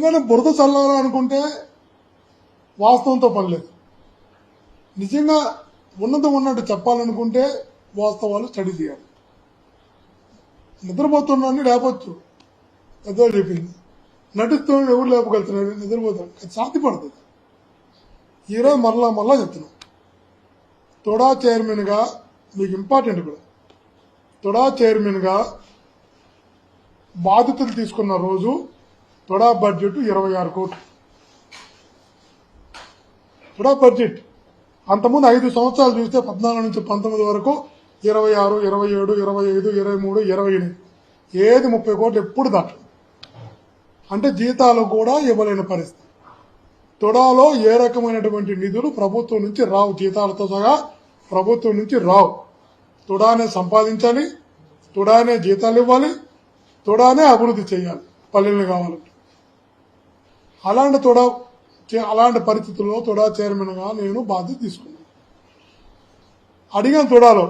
ఎందుకంటే బురద చల్లాలనుకుంటే వాస్తవంతో పని లేదు. నిజంగా ఉన్నట్టు చెప్పాలనుకుంటే వాస్తవాలు స్టడీ చేయాలి. నిద్రపోతున్నాన్ని లేపొచ్చు, పెద్దవాళ్ళు చెప్పింది. నటిస్తున్నాడు ఎవరు లేపగలుగుతున్నాడు, నిద్రపోతున్నాడు, అది సాధ్యపడుతుంది. ఈరోజు మరలా చెప్తున్నాం, తొడా చైర్మన్గా మీకు ఇంపార్టెంట్ కూడా, తొడా చైర్మన్గా బాధ్యతలు తీసుకున్న రోజు తొడా బడ్జెట్ 26 కోట్లు. తొడా బడ్జెట్ అంతకుముందు 5 సంవత్సరాలు చూస్తే 14 నుంచి 19 వరకు 26, 27, 25, 23, 28 ఏది 30 కోట్లు ఎప్పుడు దాటం. అంటే జీతాలు కూడా ఇవ్వలేని పరిస్థితి. తొడాలో ఏ రకమైనటువంటి నిధులు ప్రభుత్వం నుంచి రావు, జీతాలతో సహా ప్రభుత్వం నుంచి రావు. తొడానే సంపాదించాలి, తొడానే జీతాలు ఇవ్వాలి, తొడానే అభివృద్ధి చేయాలి పల్లెలు కావాలంటే. అలాంటి పరిస్థితుల్లో తొడా చైర్మన్గా నేను బాధ్యత తీసుకున్నాను. అడిగాను తొడాలో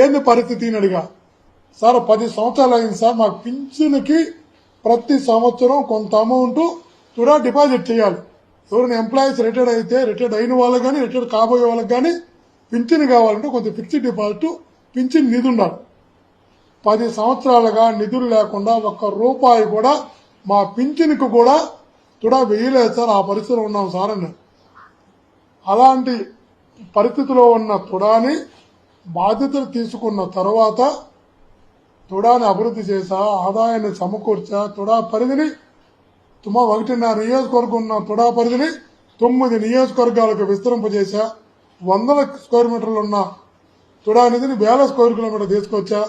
ఏంది పరిస్థితి అని అడిగా. సార్ 10 సంవత్సరాలు అయింది సార్, మాకు పింఛన్కి ప్రతి సంవత్సరం కొంత అమౌంట్ తొడా డిపాజిట్ చేయాలి. ఎవరైనా ఎంప్లాయీస్ రిటైర్డ్ అయిన వాళ్ళకి కానీ రిటైర్డ్ కాబోయే వాళ్ళకి కానీ పింఛన్ కావాలంటే కొంత ఫిక్స్డ్ డిపాజిట్ పింఛన్ నిధి ఉండాలి. 10 సంవత్సరాలుగా నిధులు లేకుండా 1 రూపాయి కూడా మా పింఛన్కి కూడా తొడా వేయలేదు సార్, ఆ పరిస్థితిలో ఉన్నాం సార్ అన్నారు. అలాంటి పరిస్థితిలో ఉన్న తొడాని బాధ్యతలు తీసుకున్న తర్వాత తొడాని అభివృద్ధి చేశా, ఆదాయాన్ని సమకూర్చా, తొడా పరిధిని 1.5 నియోజకవర్గం ఉన్న తొడా పరిధిని 9 నియోజకవర్గాలకు విస్తరింపజేశా. 100 స్క్వేర్ మీటర్లు ఉన్న తొడా నిధిని 1000 స్క్వేర్ కిలోమీటర్ తీసుకొచ్చా.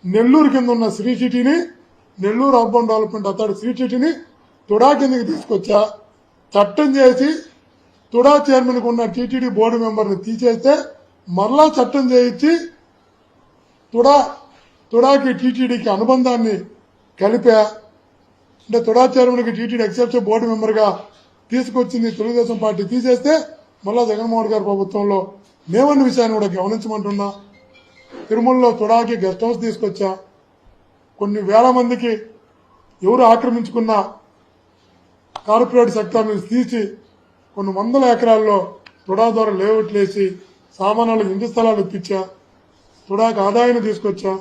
నెల్లూరు కింద ఉన్న శ్రీ సిటీని, Nellore urban development authority Sri సిటీని తొడా కిందకి తీసుకొచ్చా. చట్టం చేసి తొడా చైర్మన్కి ఉన్న టీటీడీ బోర్డు మెంబర్ని తీసేస్తే మరలా చట్టం చేయించి తొడాకి టీటీడీకి అనుబంధాన్ని కలిపా. అంటే తొడా చైర్మన్కి టీటీడీ ఎగ్జిక్యూటివ్ బోర్డు మెంబర్గా తీసుకొచ్చింది తెలుగుదేశం పార్టీ తీసేస్తే మళ్ళా జగన్మోహన్ గారి ప్రభుత్వంలో మేమన్న విషయాన్ని కూడా గమనించమంటున్నా. తిరుమలలో తొడాకి గెస్ట్ హౌస్ తీసుకొచ్చా. కొన్ని వేల మందికి ఎవరు ఆక్రమించుకున్న కార్పొరేట్ సెక్టార్ని తీసి కొన్ని 100 ఎకరాల్లో తొడా ద్వారా లేఅవుట్లు వేసి సామాన్యులకు ఇంటి స్థలాలు ఇప్పించా. తొడాకి ఆదాయాన్ని తీసుకొచ్చా.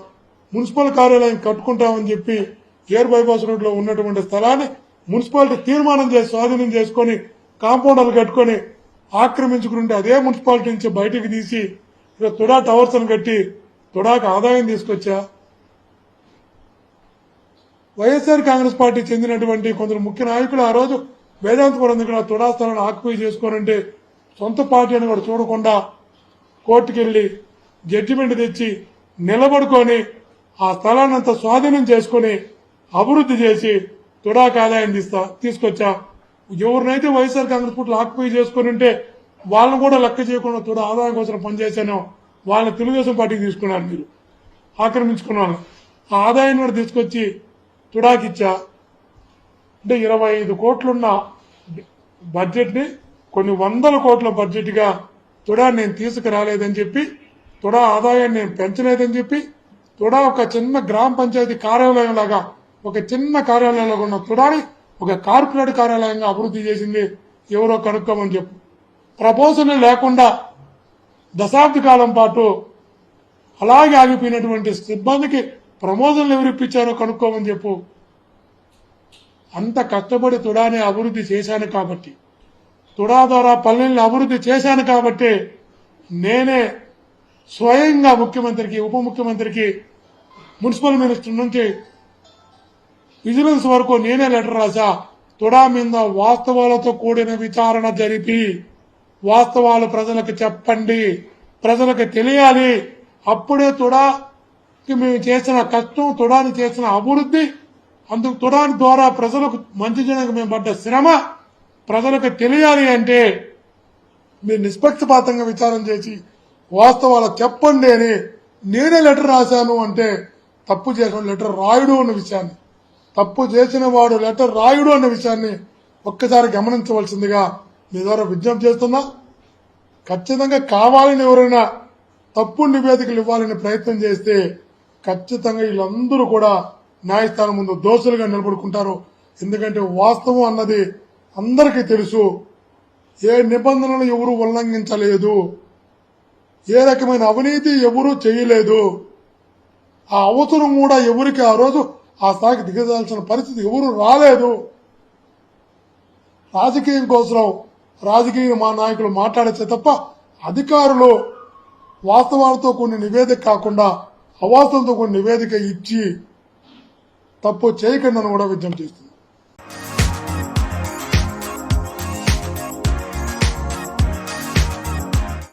మున్సిపల్ కార్యాలయం కట్టుకుంటామని చెప్పి ఎయిర్ బైపాస్ రోడ్ లో ఉన్నటువంటి స్థలాన్ని మున్సిపాలిటీ తీర్మానం చేసి స్వాధీనం చేసుకుని కాంపౌండర్లు కట్టుకుని ఆక్రమించుకుంటే అదే మున్సిపాలిటీ నుంచి బయటకు తీసి తొడా టవర్స్ అని కట్టి తొడాకి ఆదాయం తీసుకొచ్చా. వైఎస్ఆర్ కాంగ్రెస్ పార్టీ చెందినటువంటి కొందరు ముఖ్య నాయకులు ఆ రోజు వేదాంతపురం దగ్గర తొడా స్థలాన్ని ఆక్యుపై చేసుకోనంటే సొంత పార్టీ అని కూడా చూడకుండా కోర్టుకెళ్లి జడ్జిమెంట్ తెచ్చి నిలబడుకొని ఆ స్థలాన్ని అంతా స్వాధీనం చేసుకుని అభివృద్ధి చేసి తొడాకి ఆదాయం తీసుకొచ్చా. ఎవరినైతే వైఎస్ఆర్ కాంగ్రెస్ పార్టీ ఆక్యుపై చేసుకుని ఉంటే వాళ్ళని కూడా లెక్క చేయకుండా తొడా ఆదాయం కోసం పనిచేశానో వాళ్ళని తెలుగుదేశం పార్టీకి తీసుకున్నారు. మీరు ఆక్రమించుకున్న వాళ్ళు ఆ ఆదాయాన్ని కూడా తీసుకొచ్చి తొడాకిచ్చా. అంటే 25 కోట్లున్న బడ్జెట్ ని కొన్ని 100 కోట్ల బడ్జెట్ గా తొడా నేను తీసుకురాలేదని చెప్పి, తొడా ఆదాయాన్ని నేను పెంచలేదని చెప్పి, తొడా ఒక చిన్న గ్రామ పంచాయతీ కార్యాలయం లాగా ఒక చిన్న కార్యాలయంలో ఉన్న తొడాని ఒక కార్పొరేట్ కార్యాలయంగా అభివృద్ధి చేసింది ఎవరో కనుక్కోమని చెప్పు. ప్రపోజల్ లేకుండా దశాబ్ద కాలం పాటు అలాగే ఆగిపోయినటువంటి సిబ్బందికి ప్రమోషన్లు ఎవరు ఇప్పించారో కనుక్కోమని చెప్పు. అంత కష్టపడి తొడాని అభివృద్ధి చేశాను కాబట్టి, తొడా ద్వారా పల్లెల్ని అభివృద్ధి చేశాను కాబట్టి నేనే స్వయంగా ముఖ్యమంత్రికి, ఉప ముఖ్యమంత్రికి, మున్సిపల్ మినిస్టర్ నుంచి విజిలెన్స్ వరకు నేనే లెటర్ రాశా. తొడా మీద వాస్తవాలతో కూడిన విచారణ జరిపి వాస్తవాలు ప్రజలకు చెప్పండి, ప్రజలకు తెలియాలి. అప్పుడే తొడాకి మేము చేసిన కష్టం, తొడాని చేసిన అభివృద్ధి, అందుకు తొడాని ద్వారా ప్రజలకు మంచి జనానికి మేము పడ్డ శ్రమ ప్రజలకు తెలియాలి. అంటే మీరు నిష్పక్షపాతంగా విచారణ చేసి వాస్తవాలు చెప్పండి అని నేనే లెటర్ రాశాను. అంటే తప్పు చేసిన లెటర్ రాయుడు అన్న విషయాన్ని, తప్పు చేసిన వాడు లెటర్ రాయుడు అన్న విషయాన్ని ఒక్కసారి గమనించవలసిందిగా మీ ద్వారా విజ్ఞప్తి చేస్తున్నా. ఖచ్చితంగా కావాలని ఎవరైనా తప్పుడు నివేదికలు ఇవ్వాలని ప్రయత్నం చేస్తే ఖచ్చితంగా వీళ్ళందరూ కూడా న్యాయస్థానం ముందు దోషులుగా నిలబడుకుంటారు. ఎందుకంటే వాస్తవం అన్నది అందరికీ తెలుసు. ఏ నిబంధనలు ఎవరు ఉల్లంఘించలేదు, ఏ రకమైన అవినీతి ఎవరూ చేయలేదు. ఆ అవసరం కూడా ఎవరికి ఆ రోజు ఆ స్థాయికి దిగజాల్సిన పరిస్థితి ఎవరు రాలేదు. రాజకీయం కోసం రాజకీయ మా నాయకులు మాట్లాడితే తప్ప అధికారులు వాస్తవాలతో కొన్ని నివేదిక కాకుండా అవాస్తవంతో కొన్ని నివేదిక ఇచ్చి తప్పు చేయకుండా కూడా విజ్ఞప్తి చేస్తుంది.